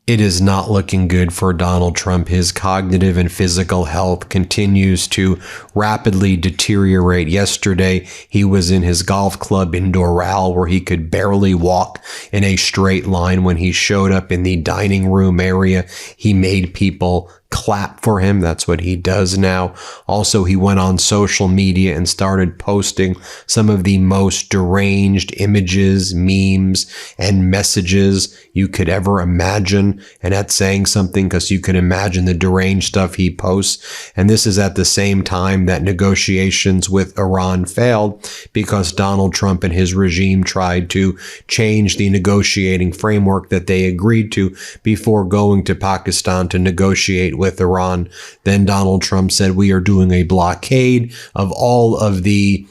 It is not looking good for Donald Trump. His cognitive and physical health continues to rapidly deteriorate. Yesterday, he was in his golf club in Doral where he could barely walk in a straight line. When he showed up in the dining room area, he made people clap for him. That's what he does now. Also, he went on social media and started posting some of the most deranged images, memes, and messages you could ever imagine. And that's saying something, because you can imagine the deranged stuff he posts. And this is at the same time that negotiations with Iran failed because Donald Trump and his regime tried to change the negotiating framework that they agreed to before going to Pakistan to negotiate with Iran. Then Donald Trump said, we are doing a blockade of all of the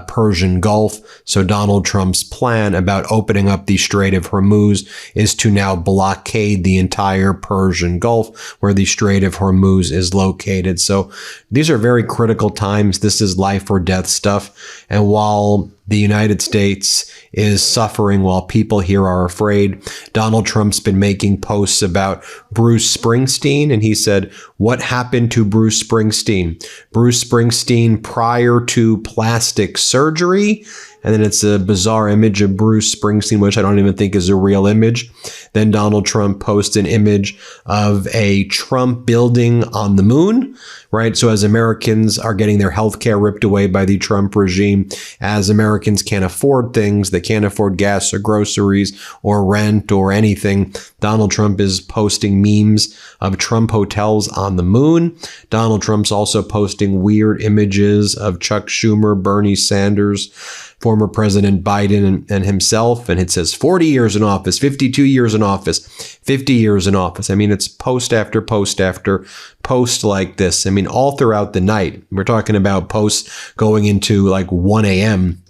Persian Gulf. So Donald Trump's plan about opening up the Strait of Hormuz is to now blockade the entire Persian Gulf where the Strait of Hormuz is located. So these are very critical times. This is life or death stuff. And while the United States is suffering, while people here are afraid, Donald Trump's been making posts about Bruce Springsteen. And he said, what happened to Bruce Springsteen? Bruce Springsteen prior to plastic surgery. And then it's a bizarre image of Bruce Springsteen, which I don't even think is a real image. Then Donald Trump posts an image of a Trump building on the moon, right? So as Americans are getting their health care ripped away by the Trump regime, as Americans can't afford things, they can't afford gas or groceries or rent or anything, Donald Trump is posting memes of Trump hotels on the moon. Donald Trump's also posting weird images of Chuck Schumer, Bernie Sanders, former President Biden and himself. And it says 40 years in office, 52 years in office, 50 years in office. I mean, it's post after post after post like this. I mean, all throughout the night. We're talking about posts going into like 1 a.m.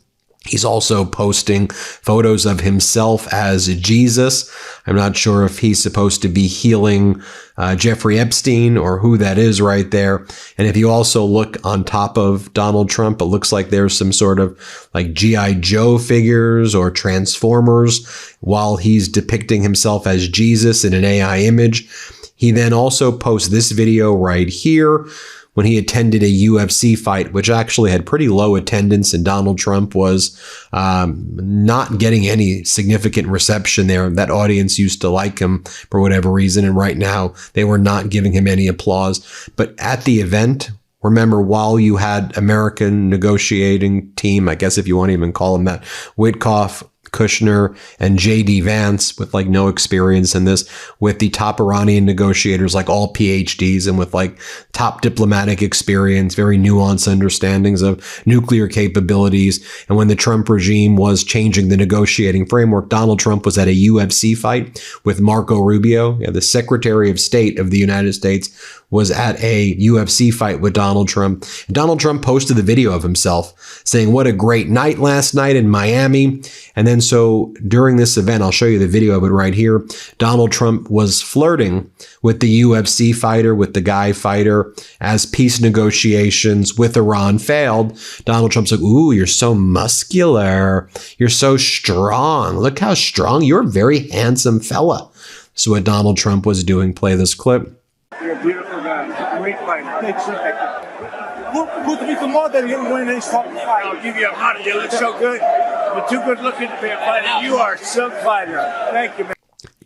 He's also posting photos of himself as Jesus. I'm not sure if he's supposed to be healing Jeffrey Epstein or who that is right there. And if you also look on top of Donald Trump, it looks like there's some sort of like G.I. Joe figures or Transformers while he's depicting himself as Jesus in an AI image. He then also posts this video right here when he attended a UFC fight, which actually had pretty low attendance, and Donald Trump was not getting any significant reception there. That audience used to like him for whatever reason, and right now they were not giving him any applause. But at the event, remember, while you had American negotiating team, I guess if you want to even call him that, Witkoff, Kushner, and J.D. Vance, with like no experience in this, with the top Iranian negotiators, like all PhDs, and with like top diplomatic experience, very nuanced understandings of nuclear capabilities. And when the Trump regime was changing the negotiating framework, Donald Trump was at a UFC fight with Marco Rubio, the Secretary of State of the United States, was at a UFC fight with Donald Trump. And Donald Trump posted the video of himself saying, what a great night last night in Miami. And then so during this event, I'll show you the video of it right here, Donald Trump was flirting with the UFC fighter, with the guy fighter, as peace negotiations with Iran failed. Donald Trump's like, ooh, you're so muscular. You're so strong. Look how strong. You're a very handsome fella. So what Donald Trump was doing, play this clip. You're a beautiful guy. Great fighter. Thanks, Put me some more than him when they stop the fight. I'll give you a hot. You look so good. You're too good looking to be a fighter. You are a silk fighter. Thank you, man.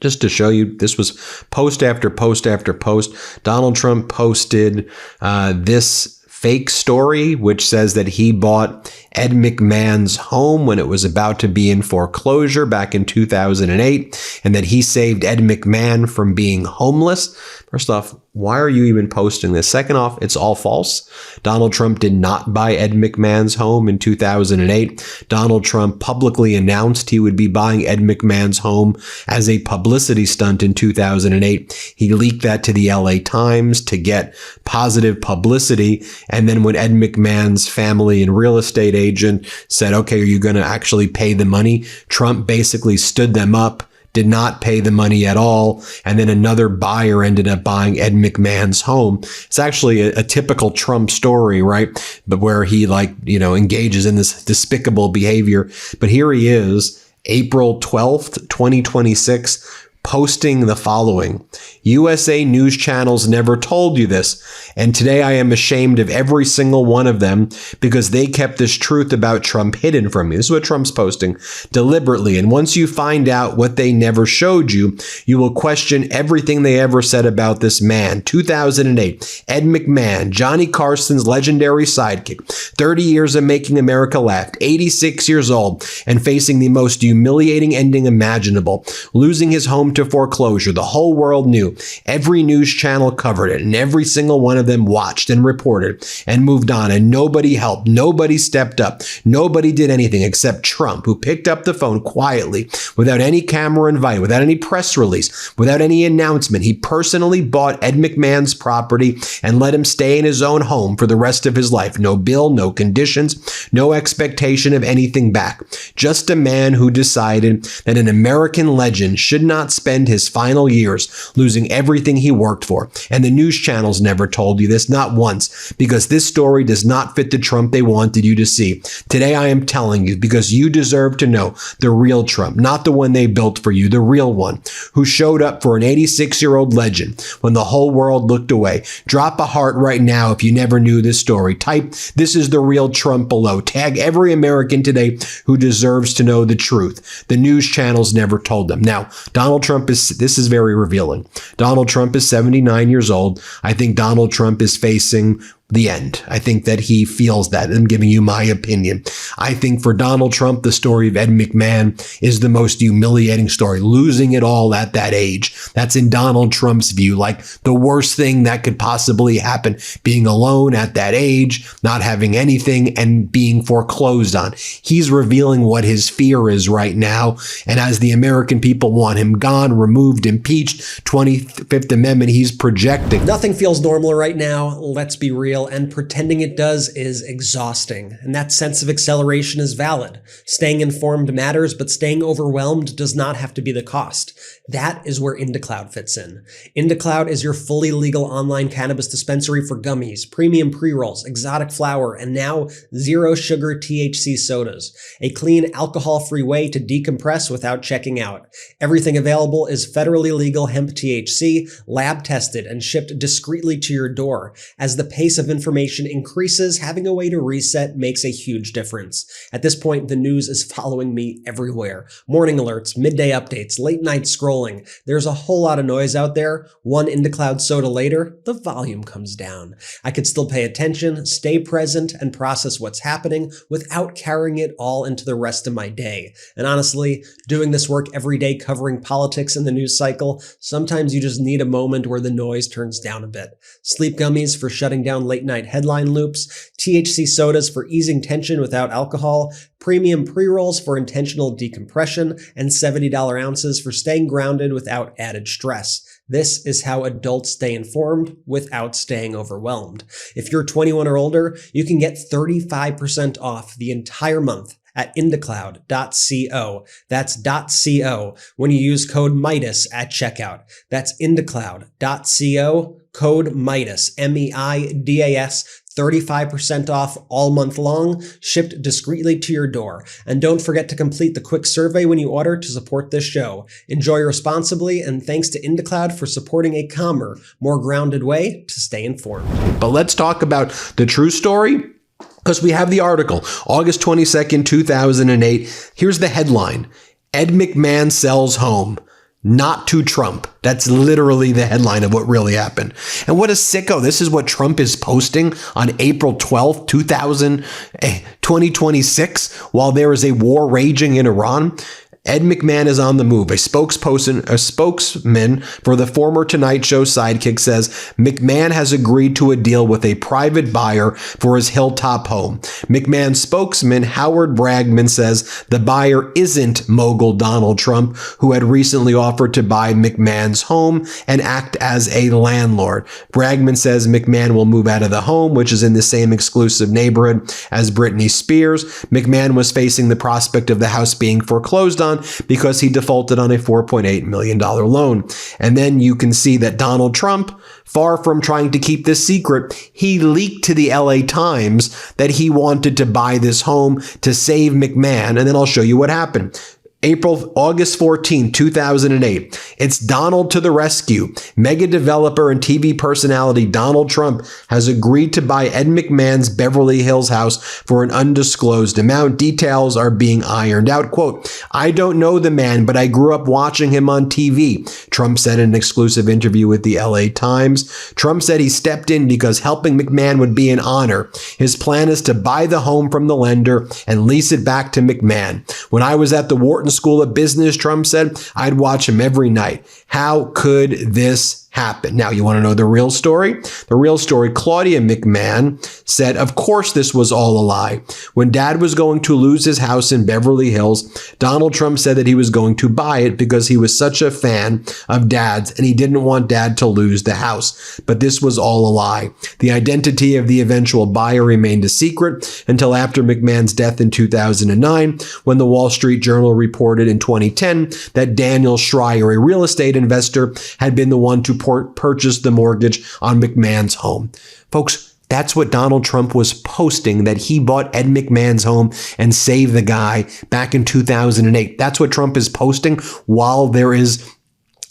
Just to show you, this was post after post after post. Donald Trump posted this fake story, which says that he bought Ed McMahon's home when it was about to be in foreclosure back in 2008, and that he saved Ed McMahon from being homeless. First off, why are you even posting this? Second off, it's all false. Donald Trump did not buy Ed McMahon's home in 2008. Donald Trump publicly announced he would be buying Ed McMahon's home as a publicity stunt in 2008. He leaked that to the LA Times to get positive publicity. And then when Ed McMahon's family and real estate agent said, okay, are you going to actually pay the money? Trump basically stood them up, did not pay the money at all. And then another buyer ended up buying Ed McMahon's home. It's actually a typical Trump story, right? But where he engages in this despicable behavior. But here he is, April 12th, 2026, posting the following: USA news channels never told you this, and today I am ashamed of every single one of them because they kept this truth about Trump hidden from me. This is what Trump's posting deliberately. And once you find out what they never showed you, you will question everything they ever said about this man. 2008, Ed McMahon, Johnny Carson's legendary sidekick, 30 years of making America laugh, 86 years old, and facing the most humiliating ending imaginable, losing his home to foreclosure. The whole world knew. Every news channel covered it, and every single one of them watched and reported and moved on, and nobody helped. Nobody stepped up. Nobody did anything except Trump, who picked up the phone quietly, without any camera invite, without any press release, without any announcement. He personally bought Ed McMahon's property and let him stay in his own home for the rest of his life. No bill, no conditions, no expectation of anything back. Just a man who decided that an American legend should not spend his final years losing everything he worked for. And the news channels never told you this, not once, because this story does not fit the Trump they wanted you to see. Today I am telling you because you deserve to know the real Trump, not the one they built for you, the real one, who showed up for an 86-year-old legend when the whole world looked away. Drop a heart right now if you never knew this story. Type "This is the real Trump" below. Tag every American today who deserves to know the truth. The news channels never told them. Now, Donald Trump this is very revealing. Donald Trump is 79 years old. I think Donald Trump is facing the end. I think that he feels that. I'm giving you my opinion. I think for Donald Trump, the story of Ed McMahon is the most humiliating story. Losing it all at that age. That's in Donald Trump's view, like the worst thing that could possibly happen. Being alone at that age, not having anything, and being foreclosed on. He's revealing what his fear is right now. And as the American people want him gone, removed, impeached, 25th Amendment, he's projecting. Nothing feels normal right now. Let's be real. And pretending it does is exhausting. And that sense of acceleration is valid. Staying informed matters, but staying overwhelmed does not have to be the cost. That is where IndaCloud fits in. IndaCloud is your fully legal online cannabis dispensary for gummies, premium pre-rolls, exotic flower, and now zero sugar THC sodas. A clean, alcohol-free way to decompress without checking out. Everything available is federally legal hemp THC, lab tested, and shipped discreetly to your door. As the pace of information increases, having a way to reset makes a huge difference. At this point, the news is following me everywhere. Morning alerts, midday updates, late night scrolling. There's a whole lot of noise out there. One IndaCloud soda later, the volume comes down. I could still pay attention, stay present, and process what's happening without carrying it all into the rest of my day. And honestly, doing this work every day covering politics in the news cycle, sometimes you just need a moment where the noise turns down a bit. Sleep gummies for shutting down late night headline loops, THC sodas for easing tension without alcohol, premium pre-rolls for intentional decompression, and $70 ounces for staying grounded without added stress. This is how adults stay informed without staying overwhelmed. If you're 21 or older, you can get 35% off the entire month at indacloud.co. That's .co when you use code Meidas at checkout. That's indacloud.co, code Meidas, M-E-I-D-A-S, 35% off all month long, shipped discreetly to your door. And don't forget to complete the quick survey when you order to support this show. Enjoy responsibly, and thanks to IndaCloud for supporting a calmer, more grounded way to stay informed. But let's talk about the true story, because we have the article, August 22nd, 2008. Here's the headline: Ed McMahon sells home. Not to Trump. That's literally the headline of what really happened. And what a sicko. This is what Trump is posting on April 12th, 2026, while there is a war raging in Iran. Ed McMahon is on the move. A spokesman for the former Tonight Show sidekick says McMahon has agreed to a deal with a private buyer for his hilltop home. McMahon spokesman Howard Bragman says the buyer isn't mogul Donald Trump, who had recently offered to buy McMahon's home and act as a landlord. Bragman says McMahon will move out of the home, which is in the same exclusive neighborhood as Britney Spears. McMahon was facing the prospect of the house being foreclosed on because he defaulted on a $4.8 million loan. And then you can see that Donald Trump, far from trying to keep this secret, he leaked to the LA Times that he wanted to buy this home to save McMahon. And then I'll show you what happened. August 14, 2008. It's Donald to the rescue. Mega developer and TV personality Donald Trump has agreed to buy Ed McMahon's Beverly Hills house for an undisclosed amount. Details are being ironed out. Quote, I don't know the man, but I grew up watching him on TV, Trump said in an exclusive interview with the LA Times. Trump said he stepped in because helping McMahon would be an honor. His plan is to buy the home from the lender and lease it back to McMahon. When I was at the Wharton School of Business, Trump said, I'd watch him every night. How could this happen? Now, you want to know the real story? The real story, Claudia McMahon said, of course, this was all a lie. When Dad was going to lose his house in Beverly Hills, Donald Trump said that he was going to buy it because he was such a fan of Dad's and he didn't want Dad to lose the house. But this was all a lie. The identity of the eventual buyer remained a secret until after McMahon's death in 2009, when the Wall Street Journal reported in 2010 that Daniel Schreier, a real estate investor, had been the one to purchase the mortgage on McMahon's home. Folks, that's what Donald Trump was posting, that he bought Ed McMahon's home and saved the guy back in 2008. That's what Trump is posting while there is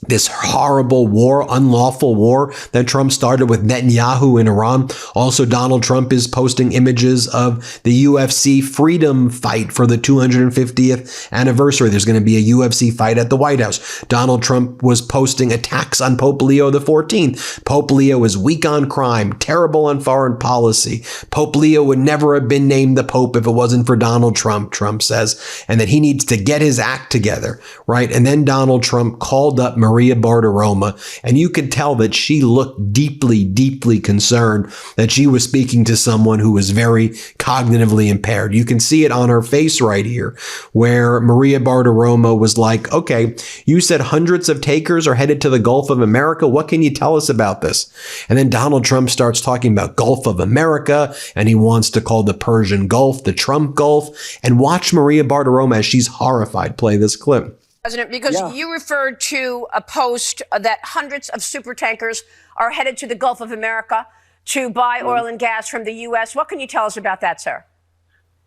this horrible war, unlawful war that Trump started with Netanyahu in Iran. Also, Donald Trump is posting images of the UFC freedom fight for the 250th anniversary. There's going to be a UFC fight at the White House. Donald Trump was posting attacks on Pope Leo XIV. Pope Leo is weak on crime, terrible on foreign policy. Pope Leo would never have been named the Pope if it wasn't for Donald Trump, Trump says, and that he needs to get his act together, right? And then Donald Trump called up Maria Bartiromo, and you could tell that she looked deeply, deeply concerned, that she was speaking to someone who was very cognitively impaired. You can see it on her face right here, where Maria Bartiromo was like, okay, you said hundreds of takers are headed to the Gulf of America. What can you tell us about this? And then Donald Trump starts talking about Gulf of America, and he wants to call the Persian Gulf the Trump Gulf. And watch Maria Bartiromo as she's horrified. Play this clip. President, because you referred to a post that hundreds of super tankers are headed to the Gulf of America to buy oil and gas from the U.S. What can you tell us about that, sir?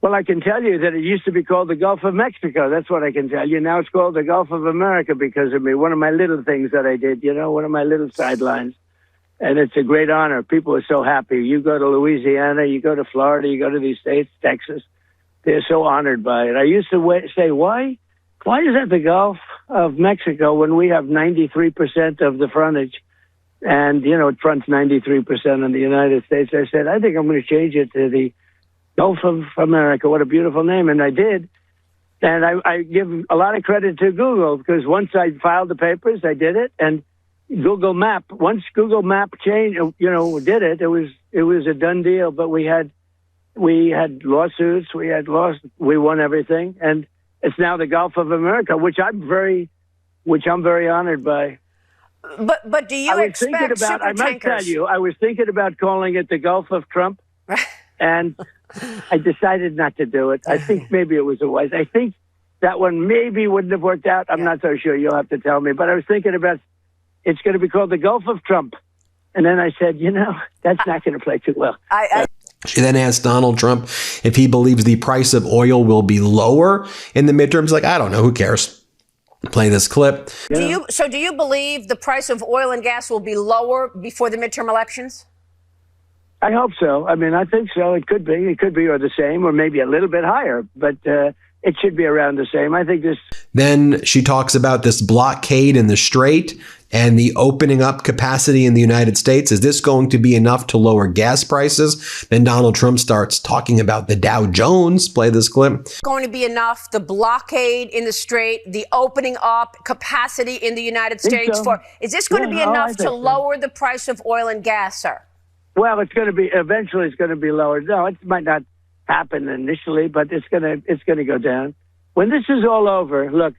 Well, I can tell you that it used to be called the Gulf of Mexico. That's what I can tell you. Now it's called the Gulf of America because of me. One of my little things that I did, one of my little sidelines. And it's a great honor. People are so happy. You go to Louisiana, you go to Florida, you go to these states, Texas. They're so honored by it. I used to say, why? Why is that the Gulf of Mexico when we have 93% of the frontage? And, it fronts 93% in the United States. I said, I think I'm going to change it to the Gulf of America. What a beautiful name. And I did. And I give a lot of credit to Google because once I filed the papers, I did it. And Google Map, once Google Map changed, did it, it was a done deal. But we had lawsuits, we won everything. And it's now the Gulf of America, which I'm very honored by. But do you expect super tankers? I must tell you, I was thinking about calling it the Gulf of Trump, and I decided not to do it. I think maybe it was a wise. I think that one maybe wouldn't have worked out. I'm not so sure. You'll have to tell me. But I was thinking about it's going to be called the Gulf of Trump, and then I said, that's not going to play too well. She then asked Donald Trump if he believes the price of oil will be lower in the midterms. Like, I don't know. Who cares? Play this clip. Do you believe the price of oil and gas will be lower before the midterm elections? I hope so. I mean, I think so. It could be. It could be or the same or maybe a little bit higher. But it should be around the same. I think this. Then she talks about this blockade in the Strait and the opening up capacity in the United States. Is this going to be enough to lower gas prices? Then Donald Trump starts talking about the Dow Jones. Play this clip. Going to be enough, the blockade in the Strait, the opening up capacity in the United States. Is this going to be enough to lower the price of oil and gas, sir? Well, eventually it's going to be lower. No, it might not happen initially, but it's going to go down. When this is all over, look,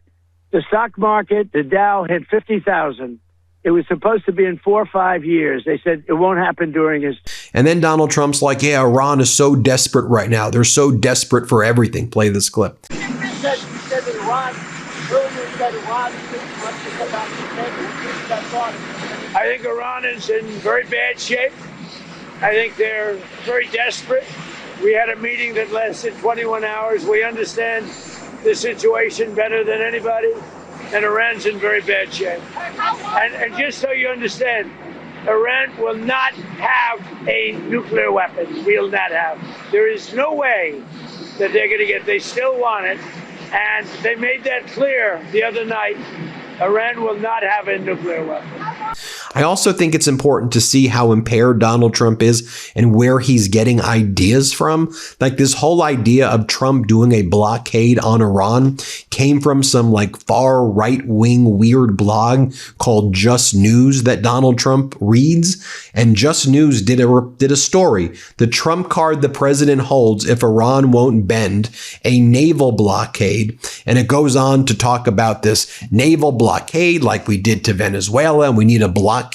the stock market, the Dow hit 50,000. It was supposed to be in 4 or 5 years. They said it won't happen during his. And then Donald Trump's like, yeah, Iran is so desperate right now. They're so desperate for everything. Play this clip. He said Iran, earlier he said Iran wants to come back to the I think Iran is in very bad shape. I think they're very desperate. We had a meeting that lasted 21 hours. We understand the situation better than anybody, and Iran's in very bad shape. And just so you understand, Iran will not have a nuclear weapon. Will not have. There is no way that they're going to get. They still want it, and they made that clear the other night. Iran will not have a nuclear weapon. I also think it's important to see how impaired Donald Trump is and where he's getting ideas from. Like this whole idea of Trump doing a blockade on Iran came from some like far right-wing weird blog called Just News that Donald Trump reads. And Just News did a story, the Trump card the president holds if Iran won't bend, a naval blockade. And it goes on to talk about this naval blockade like we did to Venezuela, and we need a blockade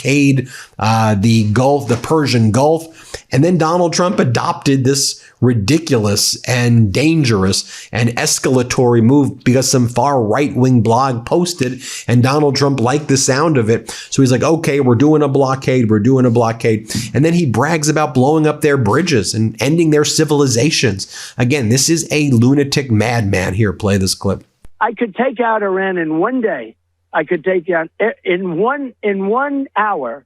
the Gulf, the Persian Gulf. And then Donald Trump adopted this ridiculous and dangerous and escalatory move because some far right-wing blog posted, and Donald Trump liked the sound of it. So he's like, okay, we're doing a blockade. And then he brags about blowing up their bridges and ending their civilizations. Again, this is a lunatic madman. Here, play this clip. I could take out Iran in one day. I could take down in 1 hour.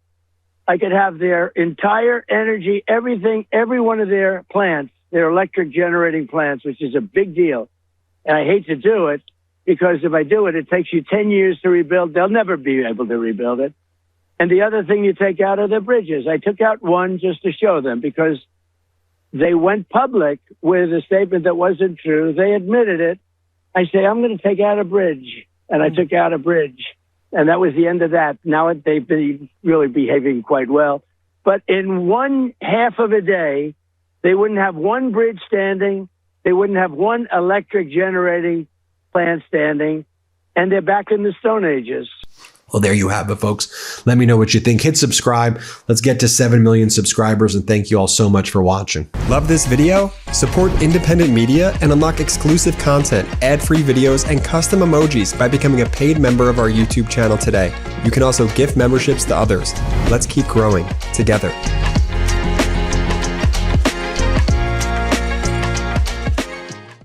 I could have their entire energy, everything, every one of their plants, their electric generating plants, which is a big deal. And I hate to do it because if I do it, it takes you 10 years to rebuild. They'll never be able to rebuild it. And the other thing you take out are the bridges. I took out one just to show them because they went public with a statement that wasn't true. They admitted it. I say, I'm going to take out a bridge. And I took out a bridge. And that was the end of that. Now they've been really behaving quite well. But in 1/2 of a day, they wouldn't have one bridge standing. They wouldn't have one electric generating plant standing. And they're back in the Stone Ages. Well, there you have it, folks. Let me know what you think. Hit subscribe. Let's get to 7 million subscribers. And thank you all so much for watching. Love this video? Support independent media and unlock exclusive content, ad-free videos, and custom emojis by becoming a paid member of our YouTube channel today. You can also gift memberships to others. Let's keep growing together.